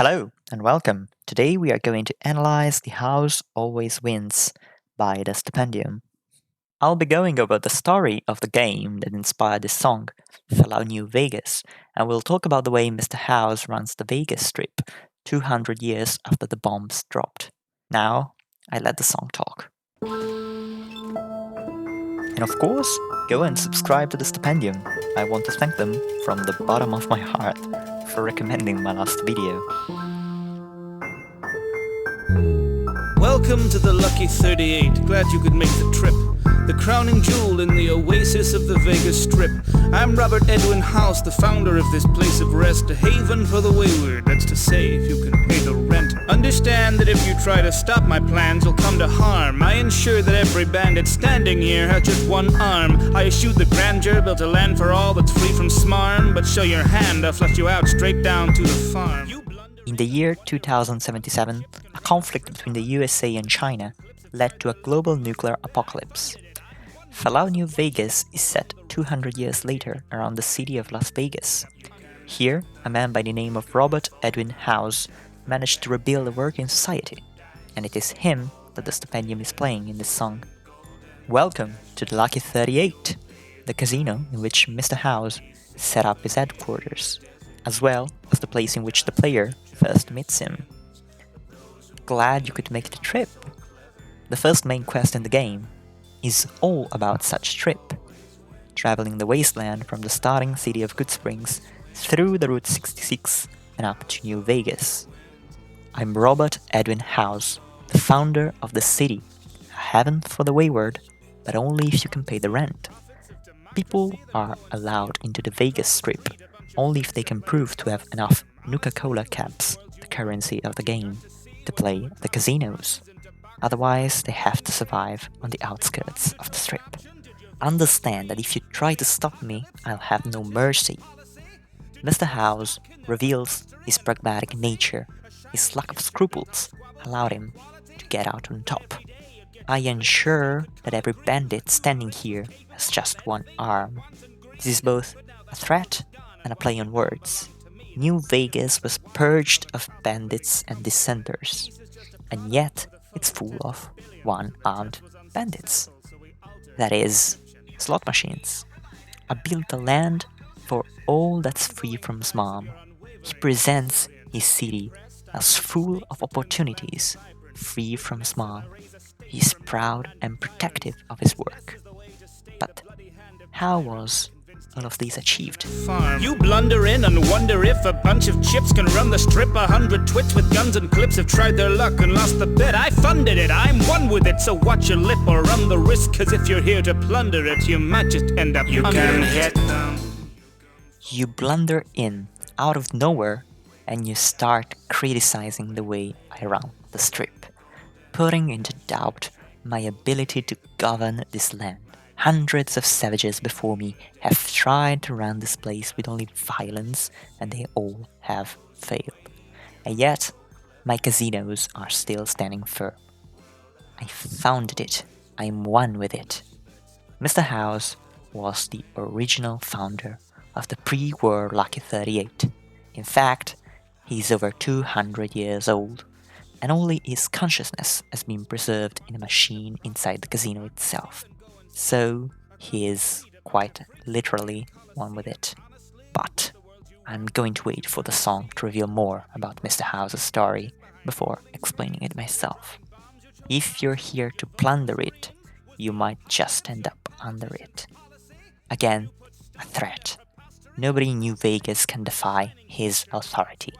Hello and welcome. Today we are going to analyze The House Always Wins by the Stupendium. I'll be going over the story of the game that inspired this song, Fallout New Vegas, and we'll talk about the way Mr. House runs the Vegas Strip 200 years after the bombs dropped. Now, I let the song talk. And of course, go and subscribe to the Stupendium. I want to thank them from the bottom of my heart for recommending my last video. Welcome to the Lucky 38. Glad you could make the trip. The crowning jewel in the oasis of the Vegas Strip. I'm Robert Edwin House, the founder of this place of rest, a haven for the wayward. That's to say, if you can pay the rent. Understand that if you try to stop my plans, you'll come to harm. I ensure that every bandit standing here has just one arm. I eschew the grandeur, built a land for all that's free from smarm. But show your hand, I'll flush you out straight down to the farm. In the year 2077, a conflict between the USA and China led to a global nuclear apocalypse. Fallout New Vegas is set 200 years later around the city of Las Vegas. Here, a man by the name of Robert Edwin House managed to rebuild a working society, and it is him that the Stupendium is playing in this song. Welcome to the Lucky 38, the casino in which Mr. House set up his headquarters, as well as the place in which the player first meets him. Glad you could make the trip. The first main quest in the game is all about such trip, traveling the wasteland from the starting city of Good Springs through the Route 66 and up to New Vegas. I'm Robert Edwin House, the founder of the city, a haven for the wayward, but only if you can pay the rent. People are allowed into the Vegas Strip only if they can prove to have enough Nuka-Cola caps, the currency of the game, to play at the casinos. Otherwise, they have to survive on the outskirts of the strip. Understand that if you try to stop me, I'll have no mercy. Mr. House reveals his pragmatic nature. His lack of scruples allowed him to get out on top. I ensure that every bandit standing here has just one arm. This is both a threat and a play on words. New Vegas was purged of bandits and dissenters, and yet it's full of one-armed bandits. That is, slot machines. I built a land for all that's free from smarm. He presents his city as full of opportunities, free from smarm. He's proud and protective of his work. But how was all of these achieved? You blunder in and wonder if a bunch of chips can run the strip. 100 twits with guns and clips have tried their luck and lost the bet. I funded it, I'm one with it, so watch your lip or run the risk, cause if you're here to plunder it, you might just end up under can hit them. You blunder in, out of nowhere, and you start criticizing the way I run the strip, putting into doubt my ability to govern this land. Hundreds of savages before me have tried to run this place with only violence, and they all have failed. And yet, my casinos are still standing firm. I founded it. I'm one with it. Mr. House was the original founder of the pre-war Lucky 38. In fact, he's over 200 years old, and only his consciousness has been preserved in a machine inside the casino itself. So, he is quite literally one with it. But I'm going to wait for the song to reveal more about Mr. House's story before explaining it myself. If you're here to plunder it, you might just end up under it. Again, a threat. Nobody in New Vegas can defy his authority,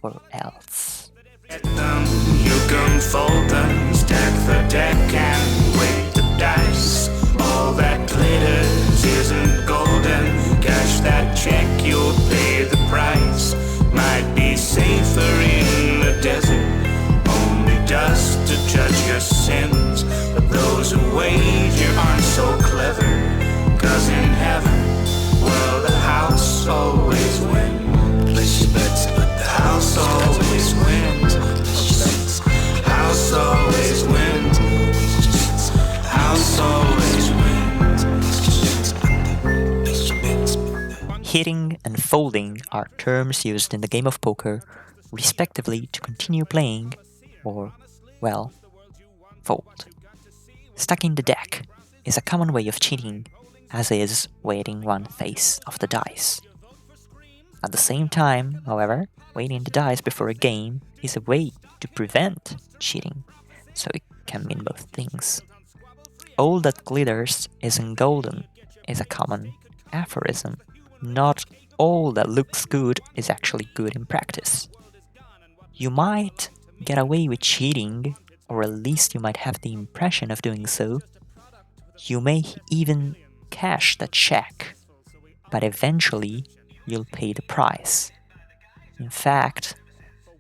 or else. You can fold them, stack the deck and weight the dice. All that glitters isn't golden. Cash that check, you'll pay the price. Might be safer in the desert, only dust to judge your sins. But those who wager aren't so clever, cause in heaven, well, the house always wins. Place your bets, but the house always wins. House always wins. House always wins. Hitting and folding are terms used in the game of poker respectively to continue playing or, well, fold. Stacking the deck is a common way of cheating, as is weighting one face of the dice. At the same time, however, weighting the dice before a game is a way to prevent cheating, so it can mean both things. All that glitters isn't golden is a common aphorism. Not all that looks good is actually good in practice. You might get away with cheating, or at least you might have the impression of doing so. You may even cash the check, but eventually you'll pay the price. In fact,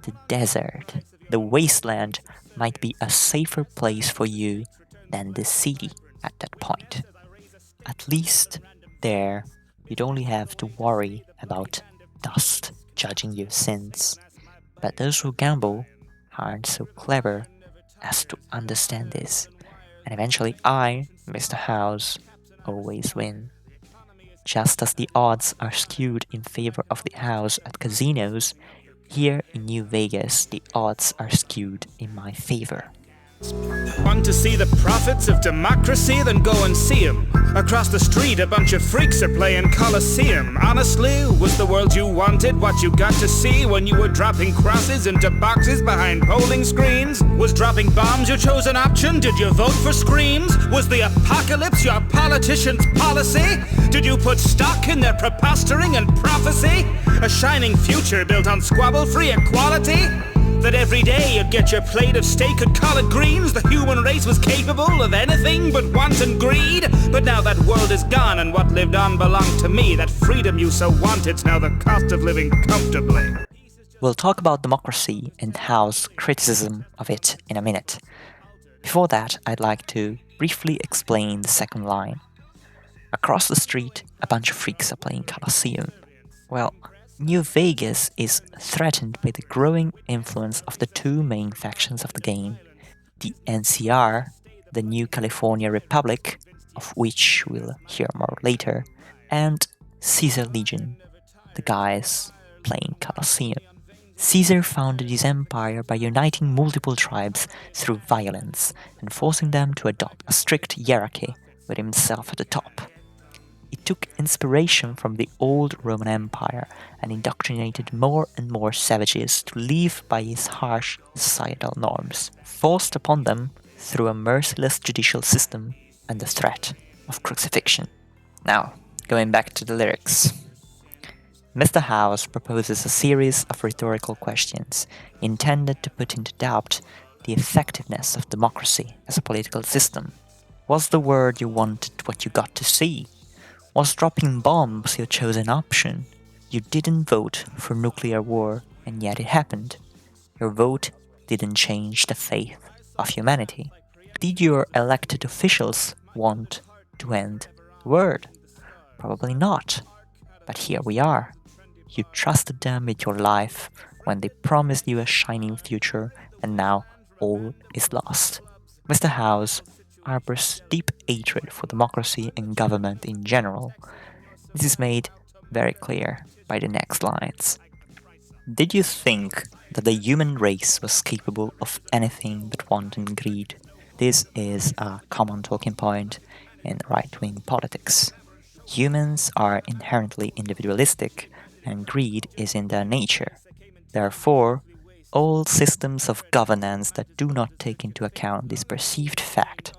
the desert, the wasteland, might be a safer place for you than the city at that point. At least there, you'd only have to worry about dust judging your sins. But those who gamble aren't so clever as to understand this, and eventually I, Mr. House, always win. Just as the odds are skewed in favor of the house at casinos, here in New Vegas the odds are skewed in my favor. Want to see the profits of democracy? Then go and see 'em. Across the street a bunch of freaks are playing Coliseum. Honestly, was the world you wanted what you got to see when you were dropping crosses into boxes behind polling screens? Was dropping bombs your chosen option? Did you vote for screams? Was the apocalypse your politician's policy? Did you put stock in their preposterous and prophecy? A shining future built on squabble-free equality? That every day you'd get your plate of steak and collard greens? The human race was capable of anything but want and greed? But now that world is gone and what lived on belonged to me. That freedom you so wanted's now the cost of living comfortably. We'll talk about democracy and Howe's criticism of it in a minute. Before that, I'd like to briefly explain the second line. Across the street, a bunch of freaks are playing Coliseum. Well, New Vegas is threatened by the growing influence of the two main factions of the game, the NCR, the New California Republic, of which we'll hear more later, and Caesar Legion, the guys playing Coliseum. Caesar founded his empire by uniting multiple tribes through violence and forcing them to adopt a strict hierarchy with himself at the top. He took inspiration from the old Roman Empire and indoctrinated more and more savages to live by his harsh societal norms, forced upon them through a merciless judicial system and the threat of crucifixion. Now, going back to the lyrics. Mr. House proposes a series of rhetorical questions intended to put into doubt the effectiveness of democracy as a political system. Was the word you wanted what you got to see? Was dropping bombs your chosen option? You didn't vote for nuclear war, and yet it happened. Your vote didn't change the fate of humanity. Did your elected officials want to end the world? Probably not. But here we are. You trusted them with your life when they promised you a shining future, and now all is lost. Mr. House harbors deep hatred for democracy and government in general. This is made very clear by the next lines. Did you think that the human race was capable of anything but want and greed? This is a common talking point in right-wing politics. Humans are inherently individualistic, and greed is in their nature. Therefore, all systems of governance that do not take into account this perceived fact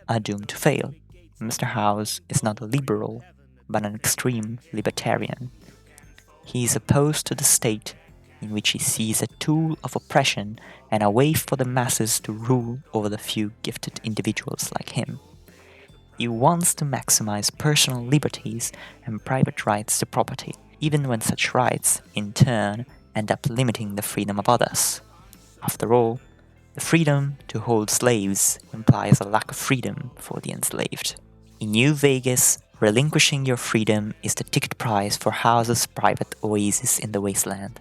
are doomed to fail. Mr. House is not a liberal, but an extreme libertarian. He is opposed to the state, in which he sees a tool of oppression and a way for the masses to rule over the few gifted individuals like him. He wants to maximize personal liberties and private rights to property, even when such rights, in turn, end up limiting the freedom of others. After all, the freedom to hold slaves implies a lack of freedom for the enslaved. In New Vegas, relinquishing your freedom is the ticket price for House's private oasis in the wasteland.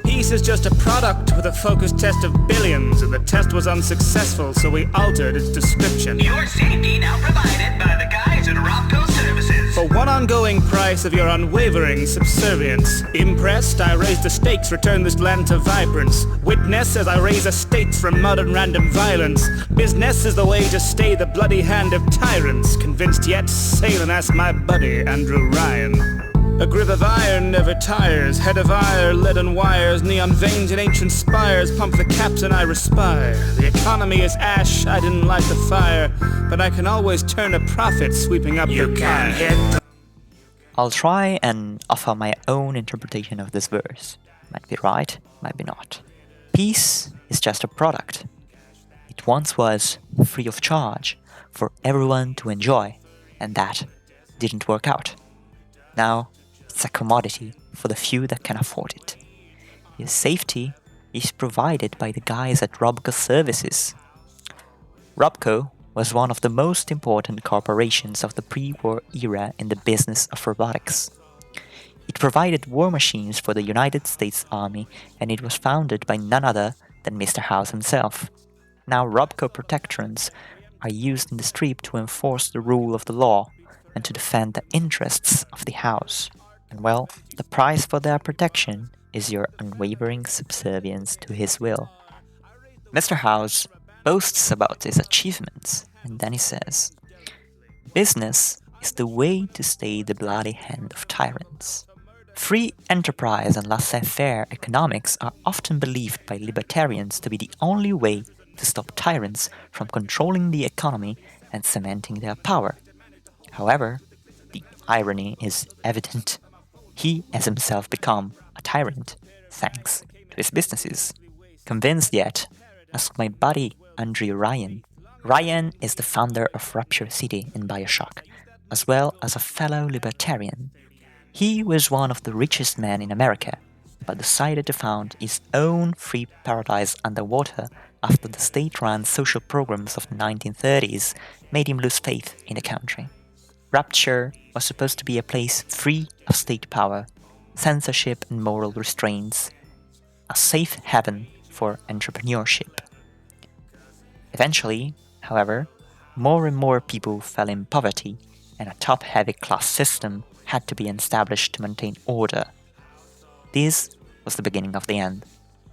Peace is just a product with a focus test of billions, and the test was unsuccessful, so we altered its description. Your safety now provided by the guys at Robco Services. For one ongoing price of your unwavering subservience. Impressed, I raise the stakes, return this land to vibrance. Witness as I raise estates from mud and random violence. Business is the way to stay the bloody hand of tyrants. Convinced yet, sail and ask my buddy, Andrew Ryan. A grip of iron never tires, head of ire, leaden wires, neon veins and ancient spires, pump the caps and I respire. The economy is ash, I didn't light the fire, but I can always turn a profit sweeping up the pie. I'll try and offer my own interpretation of this verse. Might be right, might be not. Peace is just a product. It once was free of charge for everyone to enjoy, and that didn't work out. Now, it's a commodity for the few that can afford it. Your safety is provided by the guys at Robco Services. Robco was one of the most important corporations of the pre-war era in the business of robotics. It provided war machines for the United States Army, and it was founded by none other than Mr. House himself. Now Robco protectorants are used in the strip to enforce the rule of the law and to defend the interests of the House. And well, the price for their protection is your unwavering subservience to his will. Mr. House boasts about his achievements, and then he says, "Business is the way to stay the bloody hand of tyrants." Free enterprise and laissez-faire economics are often believed by libertarians to be the only way to stop tyrants from controlling the economy and cementing their power. However, the irony is evident. He has himself become a tyrant, thanks to his businesses. Convinced yet? Ask my buddy Andrew Ryan. Ryan is the founder of Rapture City in BioShock, as well as a fellow libertarian. He was one of the richest men in America, but decided to found his own free paradise underwater after the state-run social programs of the 1930s made him lose faith in the country. Rapture was supposed to be a place free of state power, censorship and moral restraints, a safe haven for entrepreneurship. Eventually, however, more and more people fell in poverty, and a top-heavy class system had to be established to maintain order. This was the beginning of the end.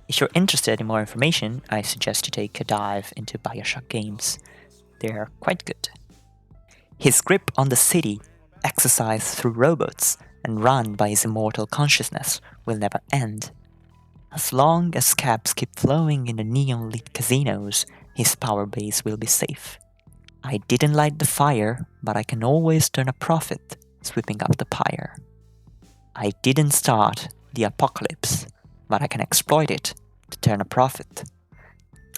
If you're interested in more information, I suggest you take a dive into BioShock games. They're quite good. His grip on the city, exercised through robots and run by his immortal consciousness, will never end. As long as cabs keep flowing in the neon-lit casinos, his power base will be safe. I didn't light the fire, but I can always turn a profit, sweeping up the pyre. I didn't start the apocalypse, but I can exploit it to turn a profit.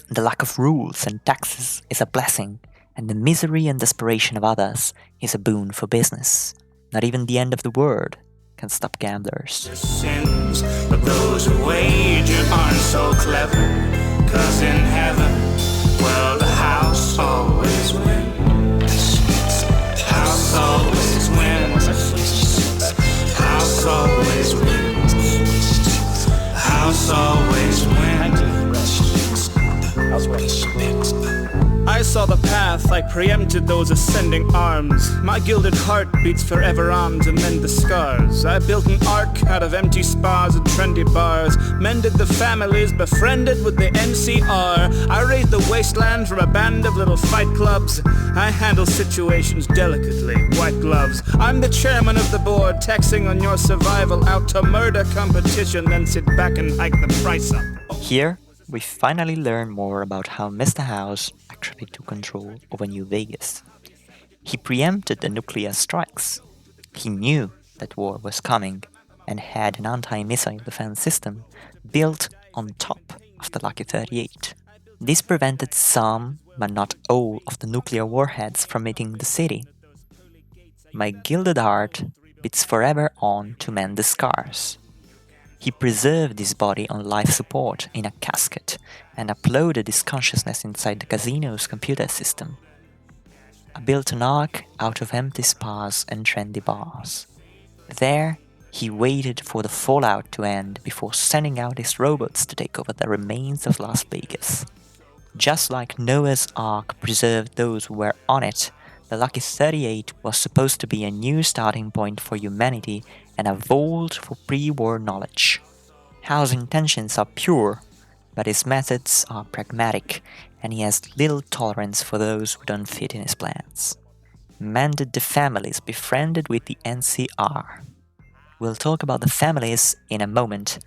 The lack of rules and taxes is a blessing, and the misery and desperation of others is a boon for business. Not even the end of the world can stop gamblers. Sins, but those who wage it aren't so clever, 'cause in heaven, well, the house always wins. House always wins. House always wins. House always wins. I saw the path, I preempted those ascending arms. My gilded heart beats forever on to mend the scars. I built an ark out of empty spas and trendy bars, mended the families, befriended with the NCR. I raised the wasteland from a band of little fight clubs. I handle situations delicately, white gloves. I'm the chairman of the board, taxing on your survival, out to murder competition, then sit back and hike the price up. Here, we finally learn more about how Mr. House actually took control over New Vegas. He preempted the nuclear strikes. He knew that war was coming and had an anti-missile defense system built on top of the Lucky 38. This prevented some, but not all, of the nuclear warheads from hitting the city. My gilded heart beats forever on to mend the scars. He preserved his body on life support in a casket and uploaded his consciousness inside the casino's computer system. I built an ark out of empty spas and trendy bars. There, He waited for the fallout to end before sending out his robots to take over the remains of Las Vegas. Just like Noah's Ark preserved those who were on it, the Lucky 38 was supposed to be a new starting point for humanity and a vault for pre-war knowledge. Howe's intentions are pure, but his methods are pragmatic, and he has little tolerance for those who don't fit in his plans. Mended the families befriended with the NCR. We'll talk about the families in a moment.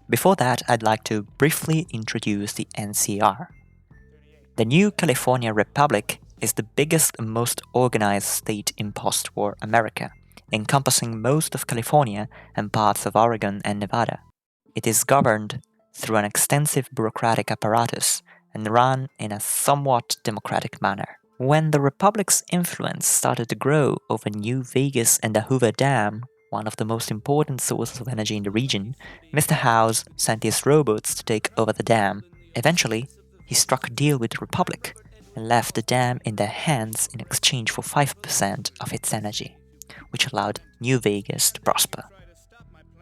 Before that, I'd like to briefly introduce the NCR. The new California Republic is the biggest and most organized state in post-war America, encompassing most of California and parts of Oregon and Nevada. It is governed through an extensive bureaucratic apparatus and run in a somewhat democratic manner. When the Republic's influence started to grow over New Vegas and the Hoover Dam, one of the most important sources of energy in the region, Mr. House sent his robots to take over the dam. Eventually, he struck a deal with the Republic and left the dam in their hands in exchange for 5% of its energy, which allowed New Vegas to prosper.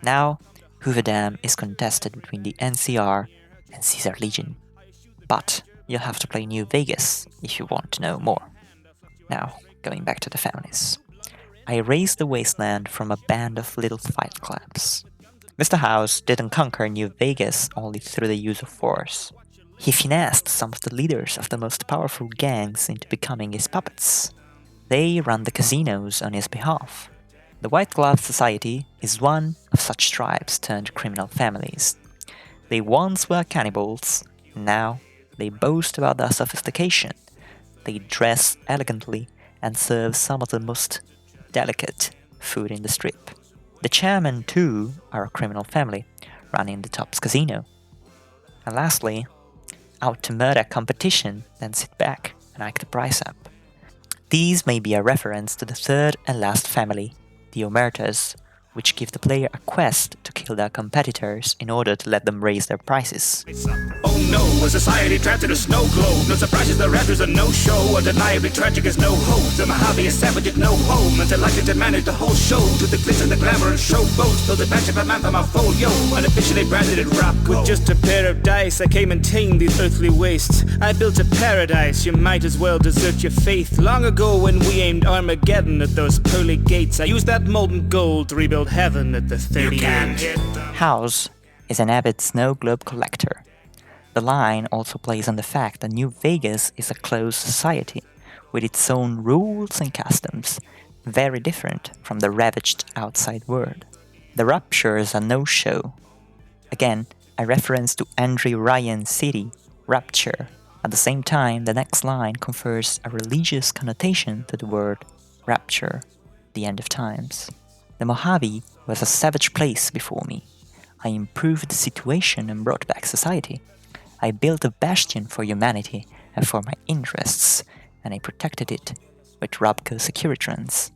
Now, Hoover Dam is contested between the NCR and Caesar Legion. But you'll have to play New Vegas if you want to know more. Now, going back to the families. I raised the wasteland from a band of little fight clubs. Mr. House didn't conquer New Vegas only through the use of force. He finessed some of the leaders of the most powerful gangs into becoming his puppets. They run the casinos on his behalf. The White Glove Society is one of such tribes turned criminal families. They once were cannibals, and now they boast about their sophistication. They dress elegantly and serve some of the most delicate food in the strip. The chairmen, too, are a criminal family, running the Tops Casino. And lastly, out to murder competition, then sit back and hike the price up. These may be a reference to the third and last family, the Omertas, which give the player a quest to kill their competitors in order to let them raise their prices. Oh no, a society trapped in a snow globe. No surprises, the Raptors are no-show. Undeniably tragic is no hope. The Mojave is savage at no home. Until I get to manage the whole show. To the glitz and the glamour and showboats. Though the patch of a man from my folio. Unofficially branded at rock. With just a pair of dice, I came and tamed these earthly wastes. I built a paradise, you might as well desert your faith. Long ago when we aimed Armageddon at those pearly gates, I used that molten gold to rebuild heaven at the 38. House is an avid snow globe collector. The line also plays on the fact that New Vegas is a closed society, with its own rules and customs, very different from the ravaged outside world. The Raptures are no-show. Again, a reference to Andrew Ryan's city, Rapture. At the same time, the next line confers a religious connotation to the word rapture, the end of times. The Mojave was a savage place before me. I improved the situation and brought back society. I built a bastion for humanity and for my interests, and I protected it with Robco Securitrons.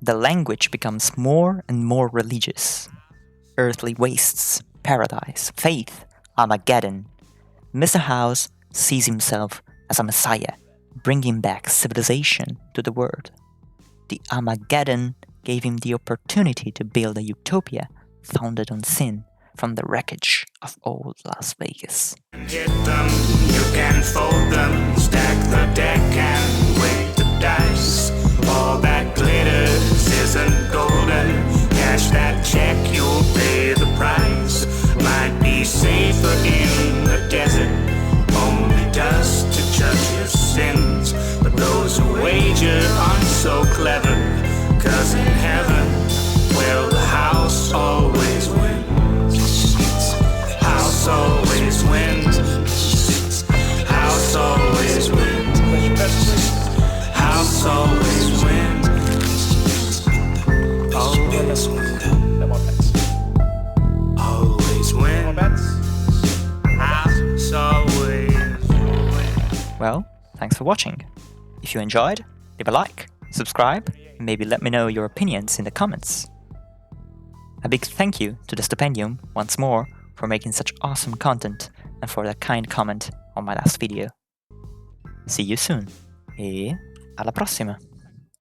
The language becomes more and more religious. Earthly wastes, paradise, faith, Armageddon. Mr. House sees himself as a messiah, bringing back civilization to the world. The Armageddon gave him the opportunity to build a utopia founded on sin from the wreckage of old Las Vegas. Hit them, you can fold them, stack the deck and weight the dice. All that glitters isn't golden. Cash that check, you'll pay the price. Might be safer in the desert, only dust to judge your sins. But those who wager aren't so clever, 'cause in heaven, well, the house always wins. House always wins. House always wins. House always wins. Always wins. Always wins. House always wins. Well, thanks for watching. If you enjoyed, leave a like, subscribe, and maybe let me know your opinions in the comments. A big thank you to the Stupendium once more for making such awesome content and for the kind comment on my last video. See you soon e alla prossima!